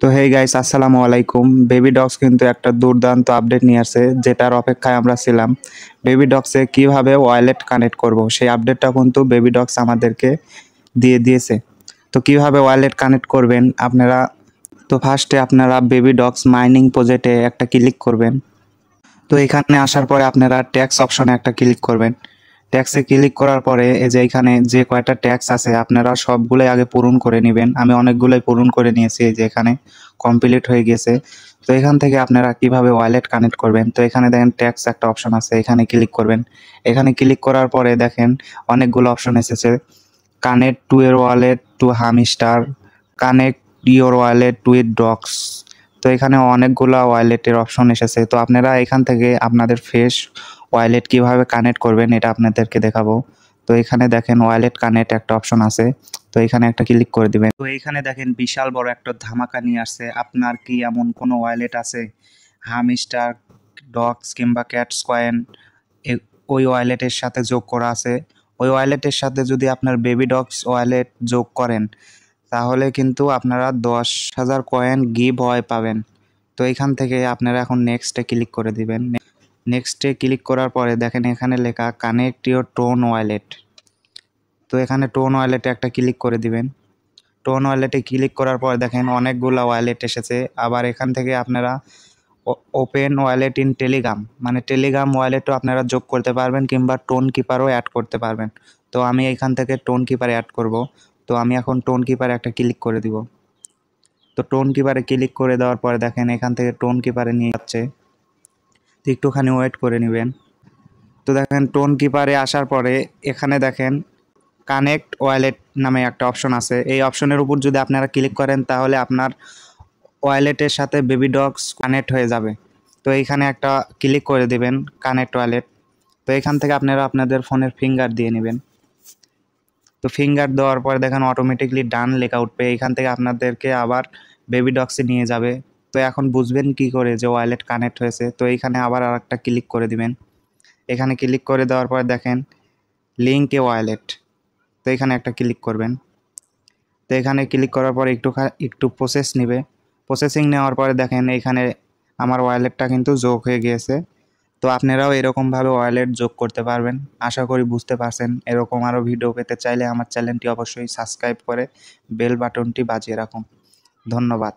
তো hey guys, আসসালামু আলাইকুম। বেবি ডগস কিন্তু একটা দুর্দান্ত আপডেট নিয়ে আসছে, যেটার অপেক্ষায় আমরা ছিলাম। বেবি ডগসে কিভাবে ওয়ালেট কানেক্ট করব, সেই আপডেটটা কিন্তু বেবি ডগস আমাদেরকে দিয়ে দিয়েছে। তো কিভাবে ওয়ালেট কানেক্ট করবেন আপনারা, তো ফার্স্টে আপনারা বেবি ডগস মাইনিং প্রজেক্টে একটা ক্লিক করবেন। তো এখানে আসার পরে আপনারা ট্যাক্স অপশনে একটা ক্লিক করবেন। ট্যাক্সে ক্লিক করার পরে এই যে এখানে যে কয়টা ট্যাক্স আছে আপনারা সবগুলোই আগে পূরণ করে নেবেন। আমি অনেকগুলোই পূরণ করে নিয়েছি, এই যে এখানে কমপ্লিট হয়ে গেছে। তো এখান থেকে আপনারা কিভাবে ওয়ালেট কানেক্ট করবেন, তো এখানে দেখেন ট্যাক্স একটা অপশন আছে, এখানে ক্লিক করবেন। এখানে ক্লিক করার পরে দেখেন অনেকগুলো অপশন এসেছে। Connect to your wallet to Hamster, connect your wallet to it Dogs. তো এখানে অনেকগুলো ওয়ালেটের অপশন এসেছে। তো আপনারা এখান থেকে আপনাদের ফেস ওয়ালেট কিভাবে কানেক্ট করবেন এটা আপনাদেরকে দেখাবো। তো এখানে দেখেন ওয়ালেট কানেক্ট একটা অপশন আছে, তো এখানে একটা ক্লিক করে দিবেন। তো এইখানে দেখেন বিশাল বড় একটা ধামাকা নিয়ে আসছে। আপনার কি এমন কোনো ওয়ালেট আছে হামস্টার, ডগস কিংবা ক্যাটস কয়েন ওই ওয়ালেটের সাথে যোগ করা আছে? ওই ওয়ালেটের সাথে যদি আপনার বেবি ডগস ওয়ালেট যোগ করেন তাহলে কিন্তু আপনারা 10,000 কয়েন গিভ হয় পাবেন। তো এখান থেকে আপনারা এখন নেক্সটে ক্লিক করে দিবেন। নেক্সটে ক্লিক করার পরে দেখেন এখানে লেখা কানেক্ট ইওর টোন ওয়ালেট। তো এখানে টোন ওয়ালেটে একটা ক্লিক করে দিবেন। টোন ওয়ালেটে ক্লিক করার পর দেখেন অনেকগুলো ওয়ালেট এসেছে। আবার এখান থেকে আপনারা ওপেন ওয়ালেট ইন টেলিগ্রাম, মানে টেলিগ্রাম ওয়ালেটও আপনারা যোগ করতে পারবেন কিংবা টোন কিপারও অ্যাড করতে পারবেন। তো আমি এখান থেকে টোন কিপার অ্যাড করব। তো আমি এখন টোন কিপারে একটা ক্লিক করে দিব। তো টোন কিপারে ক্লিক করে দেওয়ার পরে দেখেন এখান থেকে টোন কিপারে নিয়ে যাচ্ছে, তো একটুখানি ওয়েট করে নেবেন। তো দেখেন টোন কিপারে আসার পরে এখানে দেখেন কানেক্ট ওয়ালেট নামে একটা অপশন আছে। এই অপশনের উপর যদি আপনারা ক্লিক করেন তাহলে আপনার ওয়ালেটের সাথে বেবি ডগস কানেক্ট হয়ে যাবে। তো এইখানে একটা ক্লিক করে দেবেন কানেক্ট ওয়ালেট। তো এখান থেকে আপনারা আপনাদের ফোনের ফিঙ্গার দিয়ে নেবেন। তো ফিঙ্গার দেওয়ার পরে দেখেন অটোমেটিকলি ডান লেখা উঠবে। এখান থেকে আপনাদেরকে আবার বেবি ডগসে নিয়ে যাবে। তো এখন বুঝবেন কি করে যে ওয়ালেট কানেক্ট হয়েছে। তো এইখানে আবার আরেকটা ক্লিক করে দিবেন। এখানে ক্লিক করে দেওয়ার পর দেখেন লিঙ্ক এ ওয়ালেট, তো এখানে একটা ক্লিক করবেন। তো এখানে ক্লিক করার পর একটু প্রসেস নেবে। প্রসেসিং নেওয়ার পরে দেখেন এখানে আমার ওয়ালেটটা কিন্তু যোগ হয়ে গিয়েছে। তো আপনারাও এরকমভাবে ওয়ালেট যোগ করতে পারবেন। আশা করি বুঝতে পারছেন। এরকম আরও ভিডিও পেতে চাইলে আমার চ্যানেলটি অবশ্যই সাবস্ক্রাইব করে বেল বাটনটি বাজিয়ে রাখুন। ধন্যবাদ।